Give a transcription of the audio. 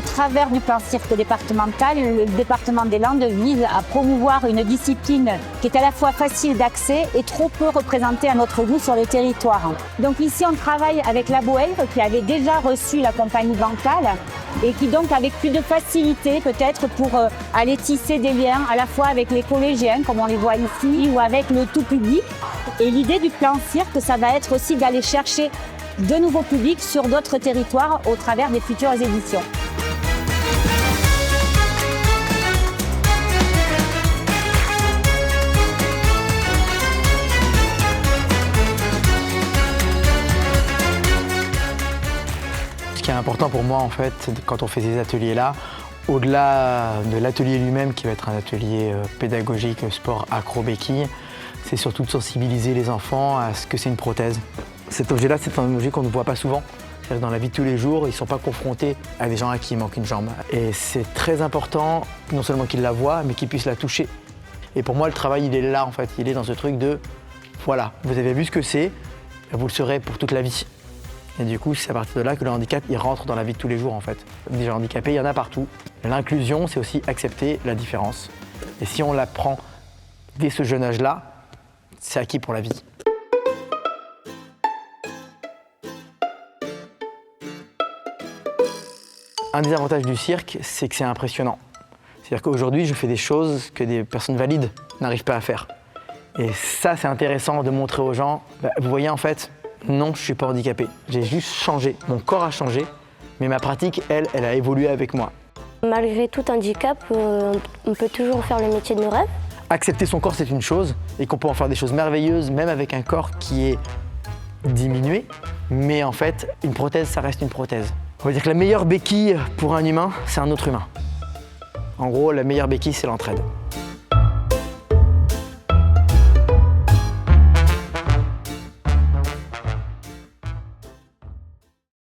travers du plan cirque départemental, le département des Landes vise à promouvoir une discipline qui est à la fois facile d'accès et trop peu représentée à notre goût sur le territoire. Donc ici, on travaille avec la Boèvre qui avait déjà reçu la compagnie bancale et qui donc avec plus de facilité peut-être pour aller tisser des liens à la fois avec les collégiens comme on les voit ici ou avec le tout public. Et l'idée du plan cirque, ça va être aussi d'aller chercher de nouveaux publics sur d'autres territoires au travers des futures éditions. Ce qui est important pour moi en fait, quand on fait ces ateliers-là, au-delà de l'atelier lui-même qui va être un atelier pédagogique, sport acro-béquille, c'est surtout de sensibiliser les enfants à ce que c'est une prothèse. Cet objet-là, c'est un objet qu'on ne voit pas souvent. Dans la vie de tous les jours, ils ne sont pas confrontés à des gens à qui il manque une jambe. Et c'est très important, non seulement qu'ils la voient, mais qu'ils puissent la toucher. Et pour moi, le travail, il est là en fait. Il est dans ce truc de, voilà, vous avez vu ce que c'est, vous le saurez pour toute la vie. Et du coup, c'est à partir de là que le handicap, il rentre dans la vie de tous les jours en fait. Des gens handicapés, il y en a partout. L'inclusion, c'est aussi accepter la différence. Et si on l'apprend dès ce jeune âge-là, c'est acquis pour la vie. Un des avantages du cirque, c'est que c'est impressionnant. C'est-à-dire qu'aujourd'hui, je fais des choses que des personnes valides n'arrivent pas à faire. Et ça, c'est intéressant de montrer aux gens, vous voyez en fait, non, je ne suis pas handicapé. J'ai juste changé, mon corps a changé, mais ma pratique, elle a évolué avec moi. Malgré tout handicap, on peut toujours faire le métier de nos rêves. Accepter son corps, c'est une chose, et qu'on peut en faire des choses merveilleuses, même avec un corps qui est diminué. Mais en fait, une prothèse, ça reste une prothèse. On va dire que la meilleure béquille pour un humain, c'est un autre humain. En gros, la meilleure béquille, c'est l'entraide.